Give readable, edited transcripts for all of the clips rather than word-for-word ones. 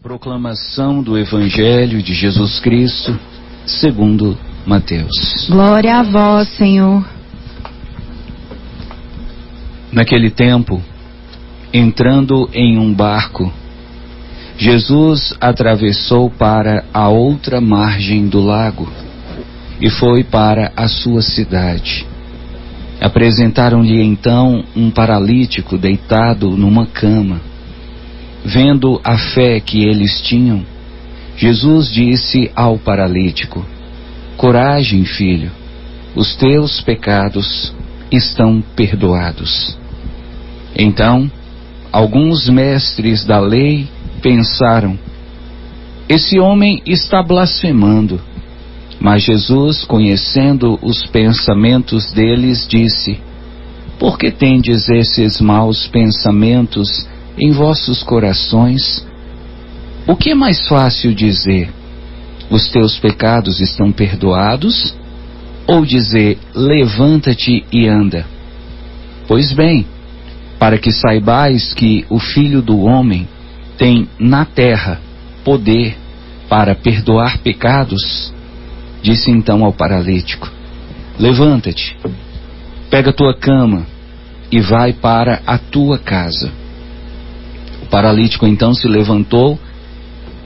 Proclamação do Evangelho de Jesus Cristo, segundo Mateus. Glória a vós, Senhor. Naquele tempo, entrando em um barco, Jesus atravessou para a outra margem do lago e foi para a sua cidade. Apresentaram-lhe então um paralítico deitado numa cama. Vendo a fé que eles tinham, Jesus disse ao paralítico: Coragem, filho, os teus pecados estão perdoados. Então, alguns mestres da lei pensaram: esse homem está blasfemando. Mas Jesus, conhecendo os pensamentos deles, disse: Por que tendes esses maus pensamentos em vossos corações? O que é mais fácil dizer: os teus pecados estão perdoados? Ou dizer: levanta-te e anda? Pois bem, para que saibais que o Filho do Homem tem na terra poder para perdoar pecados, disse então ao paralítico: levanta-te, pega tua cama e vai para a tua casa. O paralítico então se levantou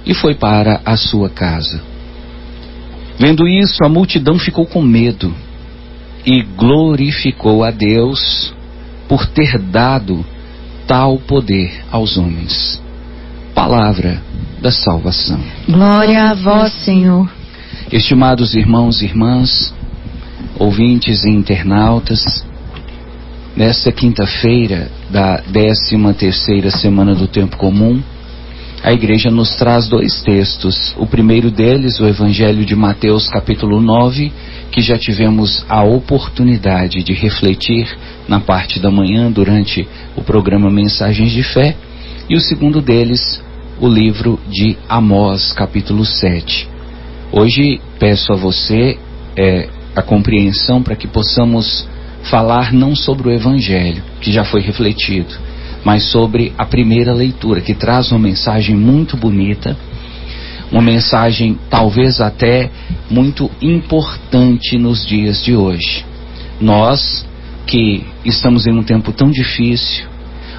e foi para a sua casa. Vendo isso, a multidão ficou com medo e glorificou a Deus por ter dado tal poder aos homens. Palavra da salvação. Glória a vós, Senhor. Estimados irmãos e irmãs, ouvintes e internautas, nesta quinta-feira da 13ª semana do Tempo Comum, a igreja nos traz dois textos. O primeiro deles, o Evangelho de Mateus, capítulo 9, que já tivemos a oportunidade de refletir na parte da manhã durante o programa Mensagens de Fé. E o segundo deles, o livro de Amós, capítulo 7. Hoje peço a você a compreensão para que possamos falar não sobre o Evangelho, que já foi refletido, mas sobre a primeira leitura, que traz uma mensagem muito bonita, uma mensagem talvez até muito importante nos dias de hoje. Nós que estamos em um tempo tão difícil,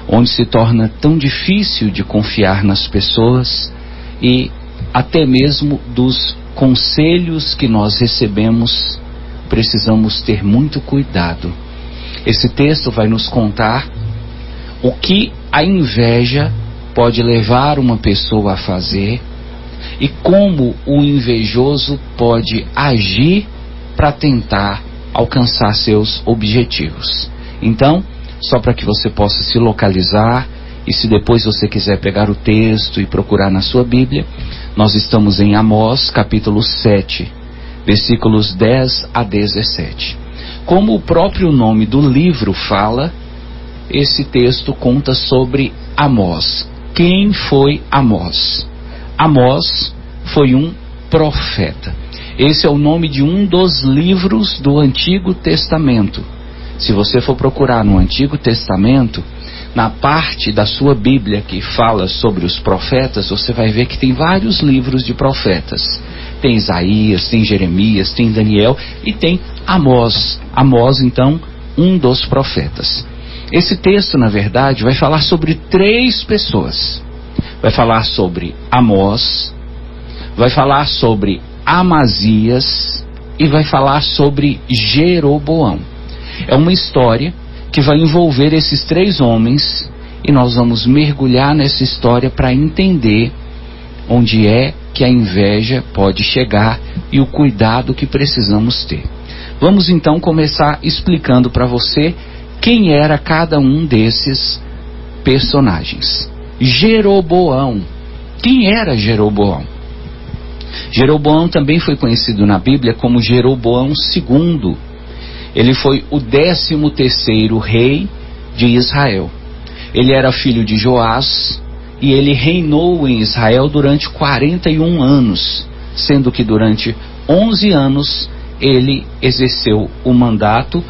onde se torna tão difícil de confiar nas pessoas e até mesmo dos conselhos que nós recebemos, precisamos ter muito cuidado. Esse texto vai nos contar o que a inveja pode levar uma pessoa a fazer e como o invejoso pode agir para tentar alcançar seus objetivos. Então, só para que você possa se localizar, e se depois você quiser pegar o texto e procurar na sua Bíblia, nós estamos em Amós, capítulo 7, versículos 10 a 17. Como o próprio nome do livro fala, esse texto conta sobre Amós. Quem foi Amós? Amós foi um profeta. Esse é o nome de um dos livros do Antigo Testamento. Se você for procurar no Antigo Testamento, na parte da sua Bíblia que fala sobre os profetas, você vai ver que tem vários livros de profetas. Tem Isaías, tem Jeremias, tem Daniel e tem Amós. Amós, então, um dos profetas. Esse texto, na verdade, vai falar sobre três pessoas. Vai falar sobre Amós, vai falar sobre Amazias e vai falar sobre Jeroboão. É uma história que vai envolver esses três homens e nós vamos mergulhar nessa história para entender onde é que a inveja pode chegar e o cuidado que precisamos ter. Vamos então começar explicando para você quem era cada um desses personagens. Jeroboão. Quem era Jeroboão? Jeroboão também foi conhecido na Bíblia como Jeroboão II. Ele foi o 13º rei de Israel. Ele era filho de Joás e ele reinou em Israel durante 41 anos, sendo que durante 11 anos ele exerceu o mandato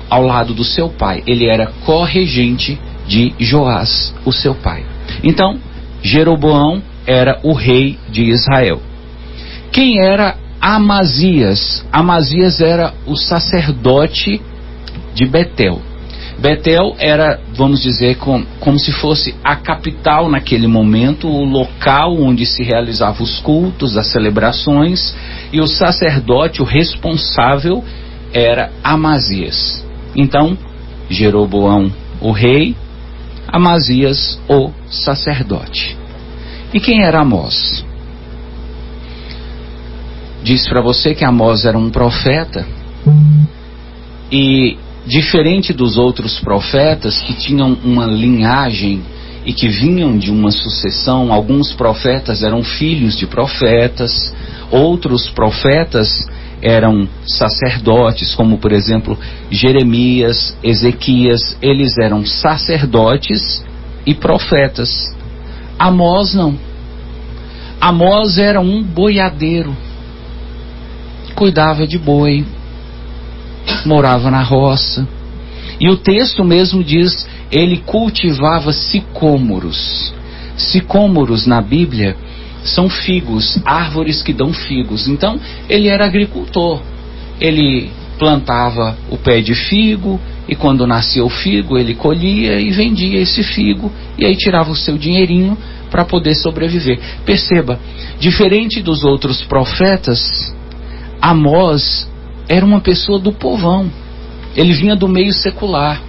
ao lado do seu pai. Ele era corregente de Joás, o seu pai. Então, Jeroboão era o rei de Israel. Quem era Amazias? Amazias era o sacerdote de Betel. Betel era, vamos dizer, como se fosse a capital naquele momento, o local onde se realizavam os cultos, as celebrações, e o sacerdote, o responsável, era Amazias. Então, Jeroboão, o rei, Amazias, o sacerdote. E quem era Amós? Diz para você que Amós era um profeta, e diferente dos outros profetas que tinham uma linhagem e que vinham de uma sucessão, alguns profetas eram filhos de profetas, outros profetas eram sacerdotes, como por exemplo Jeremias, Ezequias, eles eram sacerdotes e profetas. Amós não. Amós era um boiadeiro, cuidava de boi, morava na roça, e o texto mesmo diz, ele cultivava sicômoros. Sicômoros na Bíblia são figos, árvores que dão figos. Então ele era agricultor, ele plantava o pé de figo, e quando nascia o figo ele colhia e vendia esse figo, e aí tirava o seu dinheirinho para poder sobreviver. Perceba, diferente dos outros profetas, Amós era uma pessoa do povão. Ele vinha do meio secular.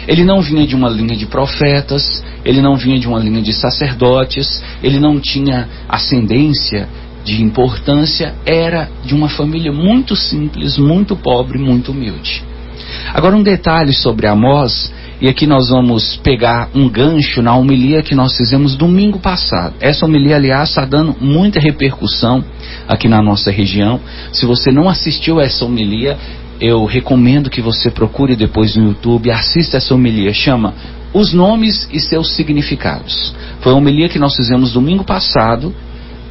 Ele não vinha de uma linha de profetas, ele não vinha de uma linha de sacerdotes, ele não tinha ascendência de importância, era de uma família muito simples, muito pobre, muito humilde. Agora um detalhe sobre Amós, e aqui nós vamos pegar um gancho na homilia que nós fizemos domingo passado. Essa homilia, aliás, está dando muita repercussão aqui na nossa região. Se você não assistiu essa homilia, eu recomendo que você procure depois no YouTube, assista essa homilia, chama Os Nomes e Seus Significados. Foi a homilia que nós fizemos domingo passado,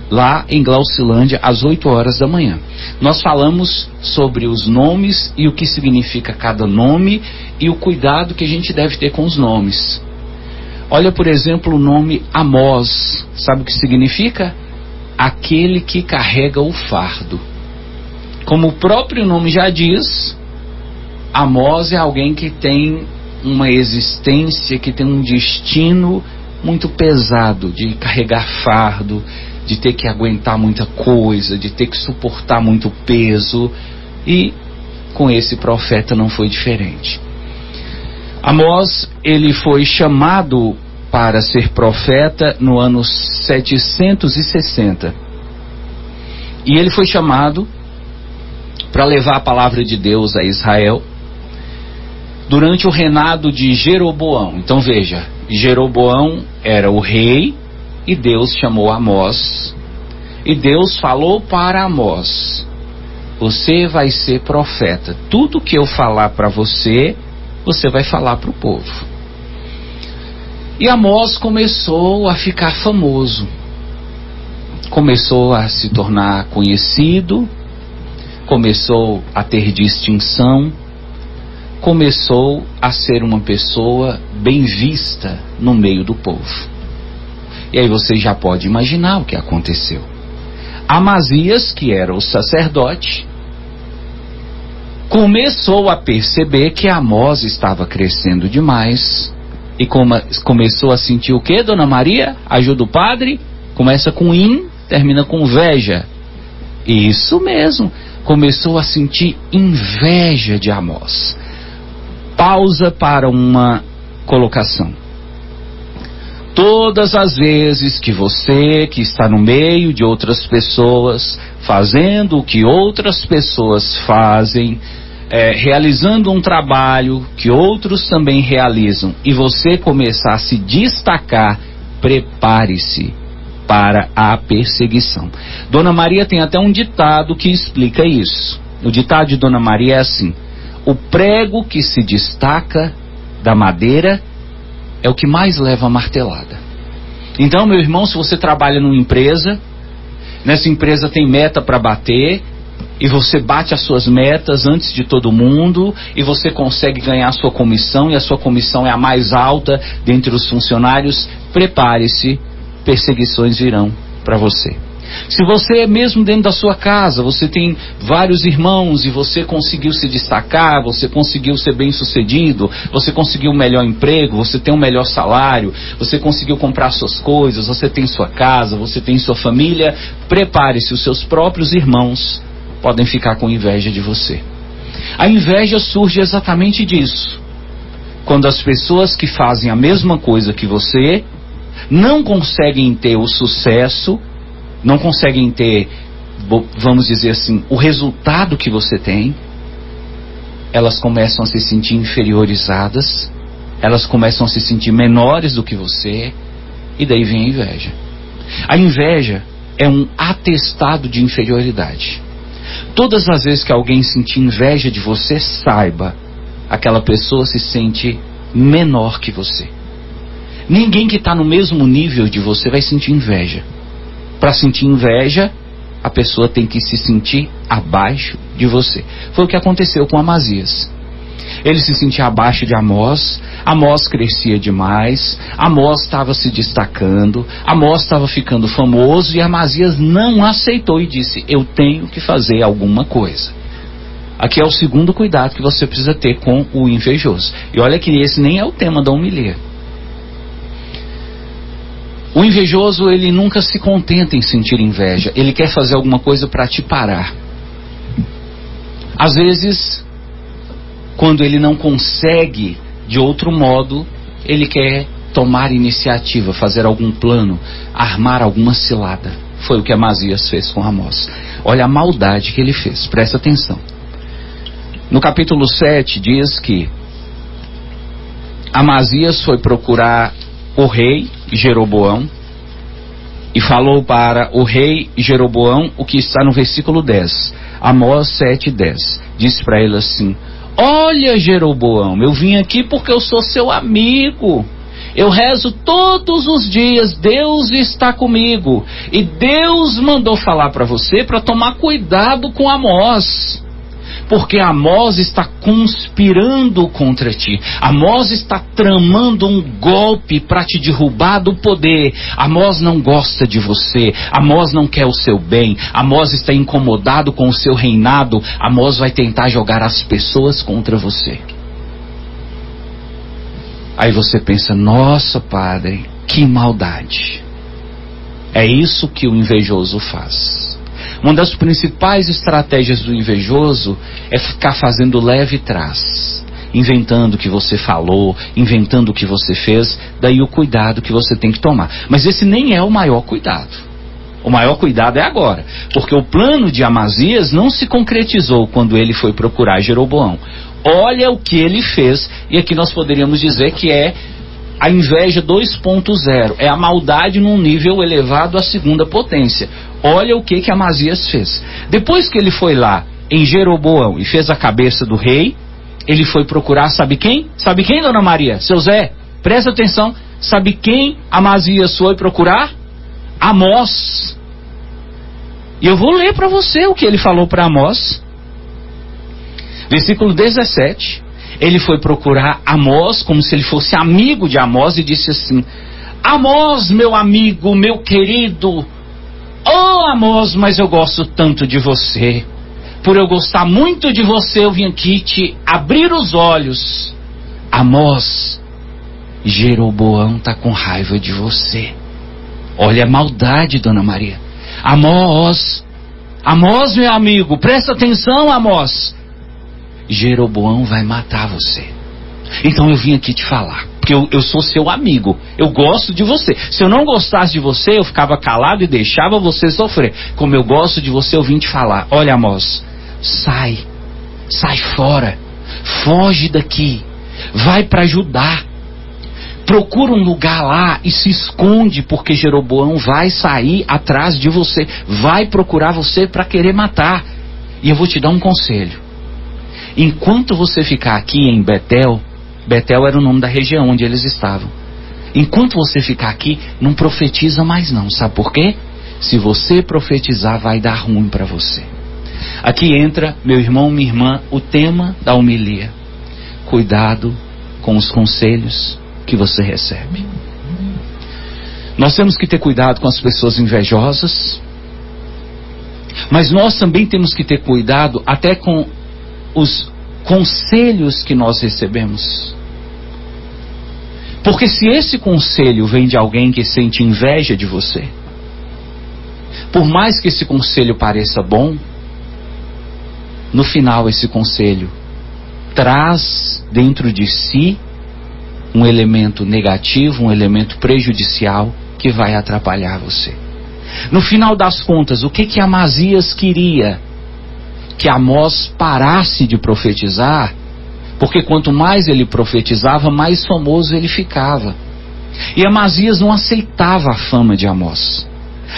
lá em Glaucilândia, às 8 horas da manhã. Nós falamos sobre os nomes e o que significa cada nome e o cuidado que a gente deve ter com os nomes. Olha, por exemplo, o nome Amós. Sabe o que significa? Aquele que carrega o fardo. Como o próprio nome já diz, Amós é alguém que tem uma existência, que tem um destino muito pesado, de carregar fardo, de ter que aguentar muita coisa, de ter que suportar muito peso, e com esse profeta não foi diferente. Amós, ele foi chamado para ser profeta no ano 760, e ele foi chamado para levar a palavra de Deus a Israel durante o reinado de Jeroboão. Então veja, Jeroboão era o rei, e Deus chamou Amós, e Deus falou para Amós: você vai ser profeta, tudo que eu falar para você, você vai falar para o povo. E Amós começou a ficar famoso, começou a se tornar conhecido, começou a ter distinção, começou a ser uma pessoa bem vista no meio do povo. E aí você já pode imaginar o que aconteceu. Amazias, que era o sacerdote, começou a perceber que Amós estava crescendo demais, e começou a sentir o que, Dona Maria? Ajuda o padre? Começa com in, termina com veja. Isso mesmo, começou a sentir inveja de Amós. Pausa para uma colocação. Todas as vezes que você, que está no meio de outras pessoas, fazendo o que outras pessoas fazem, realizando um trabalho que outros também realizam, e você começar a se destacar, prepare-se para a perseguição. Dona Maria tem até um ditado que explica isso. O ditado de Dona Maria é assim: o prego que se destaca da madeira é o que mais leva a martelada. Então, meu irmão, se você trabalha numa empresa, nessa empresa tem meta para bater, e você bate as suas metas antes de todo mundo, e você consegue ganhar a sua comissão, e a sua comissão é a mais alta dentre os funcionários, prepare-se, perseguições virão para você. Se você, mesmo dentro da sua casa, você tem vários irmãos e você conseguiu se destacar, você conseguiu ser bem sucedido, você conseguiu um melhor emprego, você tem um melhor salário, você conseguiu comprar suas coisas, você tem sua casa, você tem sua família, prepare-se, os seus próprios irmãos podem ficar com inveja de você. A inveja surge exatamente disso. Quando as pessoas que fazem a mesma coisa que você não conseguem ter o sucesso, não conseguem ter, vamos dizer assim, o resultado que você tem, elas começam a se sentir inferiorizadas, elas começam a se sentir menores do que você, e daí vem a inveja. A inveja é um atestado de inferioridade. Todas as vezes que alguém sentir inveja de você, saiba, aquela pessoa se sente menor que você. Ninguém que está no mesmo nível de você vai sentir inveja. Para sentir inveja, a pessoa tem que se sentir abaixo de você. Foi o que aconteceu com Amazias. Ele se sentia abaixo de Amós, Amós crescia demais, Amós estava se destacando, Amós estava ficando famoso e Amazias não aceitou e disse: eu tenho que fazer alguma coisa. Aqui é o segundo cuidado que você precisa ter com o invejoso. E olha que esse nem é o tema da homilia. O invejoso, ele nunca se contenta em sentir inveja. Ele quer fazer alguma coisa para te parar. Às vezes, quando ele não consegue de outro modo, ele quer tomar iniciativa, fazer algum plano, armar alguma cilada. Foi o que Amazias fez com Amós. Olha a maldade que ele fez, presta atenção. No capítulo 7 diz que Amazias foi procurar o rei Jeroboão e falou para o rei Jeroboão o que está no versículo 10. Amós 7:10. Disse para ele assim: olha, Jeroboão, eu vim aqui porque eu sou seu amigo. Eu rezo todos os dias, Deus está comigo. E Deus mandou falar para você para tomar cuidado com Amós. Porque Amós está conspirando contra ti. Amós está tramando um golpe para te derrubar do poder. Amós não gosta de você. Amós não quer o seu bem. Amós está incomodado com o seu reinado. Amós vai tentar jogar as pessoas contra você. Aí você pensa: nossa, padre, que maldade. É isso que o invejoso faz. Uma das principais estratégias do invejoso é ficar fazendo leve e trás, inventando o que você falou, inventando o que você fez. Daí o cuidado que você tem que tomar. Mas esse nem é o maior cuidado. O maior cuidado é agora, porque o plano de Amazias não se concretizou quando ele foi procurar Jeroboão. Olha o que ele fez, e aqui nós poderíamos dizer que é a inveja 2.0, é a maldade num nível elevado à segunda potência. Olha o que Amazias fez. Depois que ele foi lá em Jeroboão e fez a cabeça do rei, ele foi procurar, sabe quem? Sabe quem, dona Maria? Seu Zé, presta atenção. Sabe quem Amazias foi procurar? Amós. E eu vou ler para você o que ele falou para Amós. Versículo 17. Ele foi procurar Amós como se ele fosse amigo de Amós e disse assim: Amós, meu amigo, meu querido, oh Amós, mas eu gosto tanto de você. Por eu gostar muito de você, eu vim aqui te abrir os olhos. Amós, Jeroboão está com raiva de você. Olha a maldade, dona Maria. Amós, meu amigo, presta atenção, Amós. Jeroboão vai matar você. Então eu vim aqui te falar, porque eu sou seu amigo, eu gosto de você. Se eu não gostasse de você, eu ficava calado e deixava você sofrer. Como eu gosto de você, eu vim te falar. Olha, Amós, sai fora, foge daqui, vai para Judá, procura um lugar lá e se esconde, porque Jeroboão vai sair atrás de você, vai procurar você para querer matar. E eu vou te dar um conselho. Enquanto você ficar aqui em Betel, Betel era o nome da região onde eles estavam. Enquanto você ficar aqui, não profetiza mais não. Sabe por quê? Se você profetizar, vai dar ruim para você. Aqui entra, meu irmão, minha irmã, o tema da homilia. Cuidado com os conselhos que você recebe. Nós temos que ter cuidado com as pessoas invejosas, mas nós também temos que ter cuidado até com os conselhos que nós recebemos. Porque se esse conselho vem de alguém que sente inveja de você, por mais que esse conselho pareça bom, no final esse conselho traz dentro de si um elemento negativo, um elemento prejudicial que vai atrapalhar você. No final das contas, o que Amazias queria? Que Amós parasse de profetizar, porque quanto mais ele profetizava, mais famoso ele ficava. E Amazias não aceitava a fama de Amós.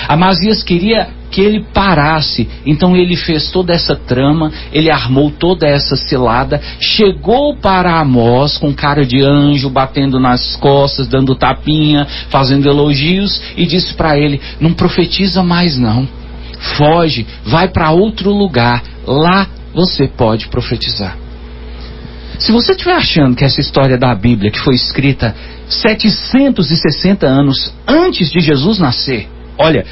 Amazias queria que ele parasse, então ele fez toda essa trama, ele armou toda essa cilada, chegou para Amós com cara de anjo, batendo nas costas, dando tapinha, fazendo elogios, e disse para ele: não profetiza mais não, foge, vai para outro lugar, lá você pode profetizar. Se você estiver achando que essa história da Bíblia, que foi escrita 760 anos antes de Jesus nascer, olha,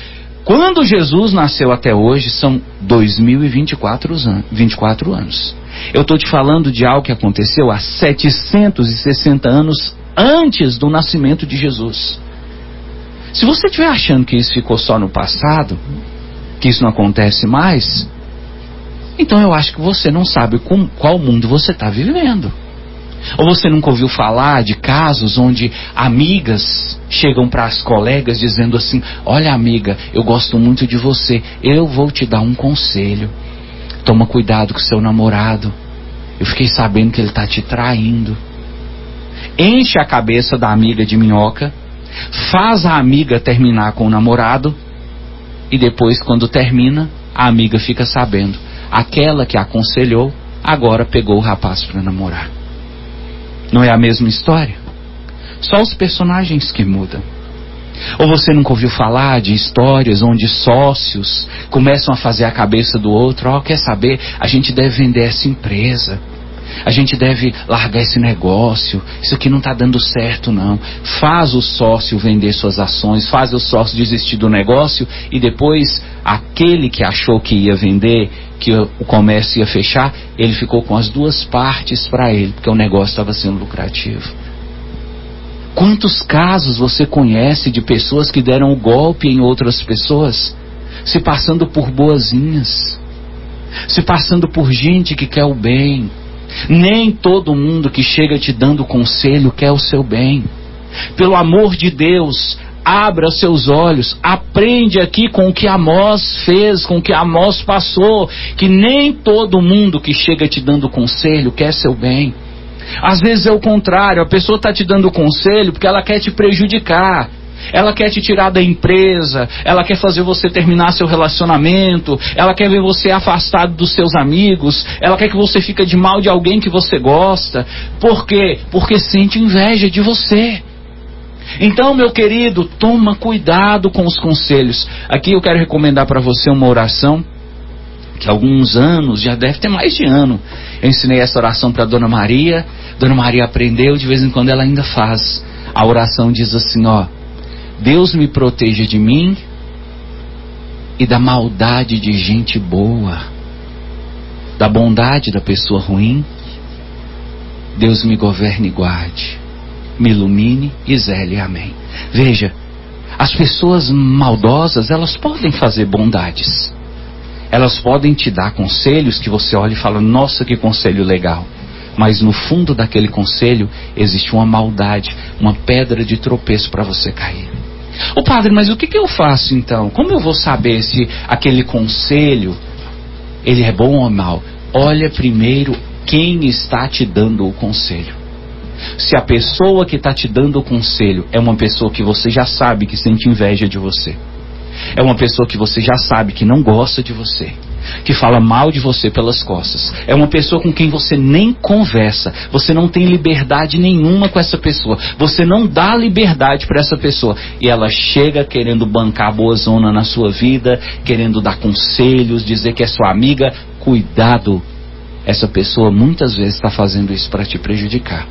quando Jesus nasceu até hoje são 2024 anos. Eu estou te falando de algo que aconteceu há 760 anos antes do nascimento de Jesus. Se você estiver achando que isso ficou só no passado, que isso não acontece mais, então eu acho que você não sabe qual mundo você está vivendo. Ou você nunca ouviu falar de casos onde amigas chegam para as colegas dizendo assim: olha amiga, eu gosto muito de você, eu vou te dar um conselho. Toma cuidado com seu namorado, eu fiquei sabendo que ele está te traindo. Enche a cabeça da amiga de minhoca, faz a amiga terminar com o namorado, e depois, quando termina, a amiga fica sabendo: aquela que aconselhou agora pegou o rapaz para namorar. Não é a mesma história? Só os personagens que mudam. Ou você nunca ouviu falar de histórias onde sócios começam a fazer a cabeça do outro: ó, quer saber, a gente deve vender essa empresa, a gente deve largar esse negócio, isso aqui não está dando certo não. Faz o sócio vender suas ações, faz o sócio desistir do negócio, e depois aquele que achou que ia vender, que o comércio ia fechar, ele ficou com as duas partes para ele, porque o negócio estava sendo lucrativo. Quantos casos você conhece de pessoas que deram o golpe em outras pessoas, se passando por boazinhas, se passando por gente que quer o bem? Nem todo mundo que chega te dando conselho quer o seu bem. Pelo amor de Deus, abra seus olhos, aprende aqui com o que Amós fez, com o que Amós passou, que nem todo mundo que chega te dando conselho quer seu bem. Às vezes é o contrário, a pessoa está te dando conselho porque ela quer te prejudicar. Ela quer te tirar da empresa, ela quer fazer você terminar seu relacionamento, ela quer ver você afastado dos seus amigos, ela quer que você fique de mal de alguém que você gosta. Por quê? Porque sente inveja de você. Então, meu querido, toma cuidado com os conselhos. Aqui eu quero recomendar para você uma oração que há alguns anos, já deve ter mais de ano, eu ensinei essa oração para Dona Maria. Dona Maria aprendeu, de vez em quando ela ainda faz. A oração diz assim, ó: Deus me proteja de mim e da maldade de gente boa, da bondade da pessoa ruim. Deus me governe e guarde, me ilumine e zele. Amém. Veja, as pessoas maldosas, elas podem fazer bondades, elas podem te dar conselhos que você olha e fala: nossa, que conselho legal. Mas no fundo daquele conselho existe uma maldade, uma pedra de tropeço para você cair. Ô padre, mas o que eu faço então? Como eu vou saber se aquele conselho ele é bom ou mal? Olha primeiro quem está te dando o conselho. Se a pessoa que está te dando o conselho é uma pessoa que você já sabe que sente inveja de você, é uma pessoa que você já sabe que não gosta de você, que fala mal de você pelas costas, é uma pessoa com quem você nem conversa, você não tem liberdade nenhuma com essa pessoa, você não dá liberdade para essa pessoa, e ela chega querendo bancar boazona na sua vida, querendo dar conselhos, dizer que é sua amiga. Cuidado, essa pessoa muitas vezes está fazendo isso para te prejudicar.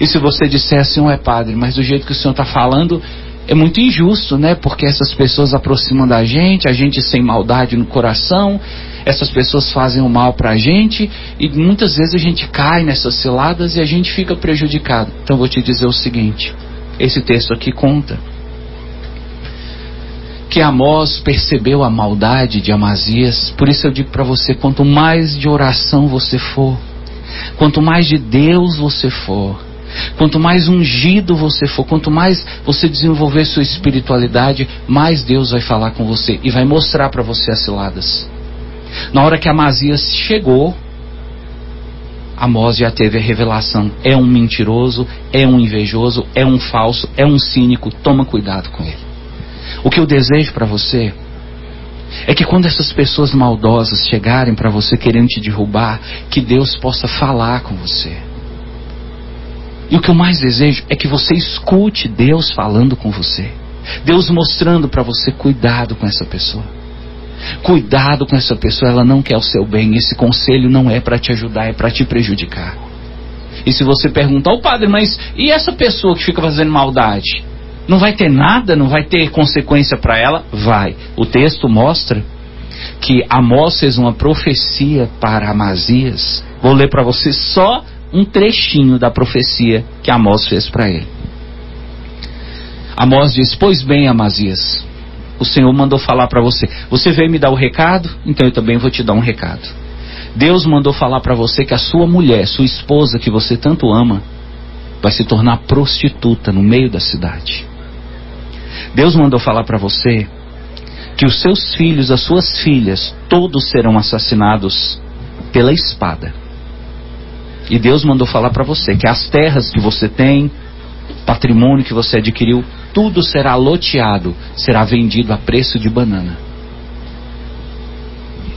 E se você disser assim: ué padre, mas do jeito que o senhor está falando, é muito injusto, né? Porque essas pessoas aproximam da gente, a gente sem maldade no coração, essas pessoas fazem o mal pra gente e muitas vezes a gente cai nessas ciladas e a gente fica prejudicado. Então eu vou te dizer o seguinte, esse texto aqui conta que Amós percebeu a maldade de Amazias. Por isso eu digo para você, quanto mais de oração você for, quanto mais de Deus você for, quanto mais ungido você for, quanto mais você desenvolver sua espiritualidade, mais Deus vai falar com você e vai mostrar para você as ciladas. Na hora que Amazias chegou, Amós já teve a revelação: é um mentiroso, é um invejoso, é um falso, é um cínico, toma cuidado com ele. O que eu desejo para você é que quando essas pessoas maldosas chegarem para você querendo te derrubar, que Deus possa falar com você. E o que eu mais desejo é que você escute Deus falando com você, Deus mostrando para você: cuidado com essa pessoa, cuidado com essa pessoa, ela não quer o seu bem, esse conselho não é para te ajudar, é para te prejudicar. E se você perguntar: padre, mas e essa pessoa que fica fazendo maldade? Não vai ter nada, não vai ter consequência para ela? Vai. O texto mostra que Amós fez uma profecia para Amazias. Vou ler para você só um trechinho da profecia que Amós fez para ele. Amós diz: pois bem, Amazias, o Senhor mandou falar para você. Você veio me dar o recado, então eu também vou te dar um recado. Deus mandou falar para você que a sua mulher, sua esposa, que você tanto ama, vai se tornar prostituta no meio da cidade. Deus mandou falar para você que os seus filhos, as suas filhas, todos serão assassinados pela espada. E Deus mandou falar para você que as terras que você tem, patrimônio que você adquiriu, tudo será loteado, será vendido a preço de banana.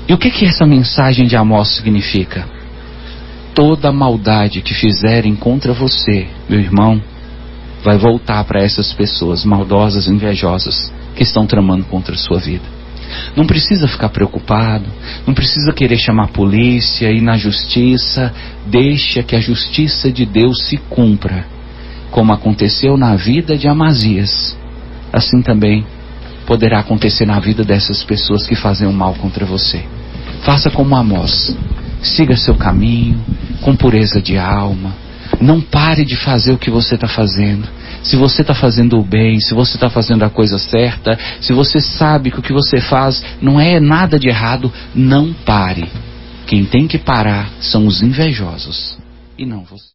E o que essa mensagem de Amós significa? Toda maldade que fizerem contra você, meu irmão, vai voltar para essas pessoas maldosas, invejosas, que estão tramando contra a sua vida. Não precisa ficar preocupado, não precisa querer chamar a polícia, ir na justiça. Deixa que a justiça de Deus se cumpra. Como aconteceu na vida de Amazias, assim também poderá acontecer na vida dessas pessoas que fazem o mal contra você. Faça como Amós, siga seu caminho com pureza de alma. Não pare de fazer o que você está fazendo. Se você está fazendo o bem, se você está fazendo a coisa certa, se você sabe que o que você faz não é nada de errado, não pare. Quem tem que parar são os invejosos e não você.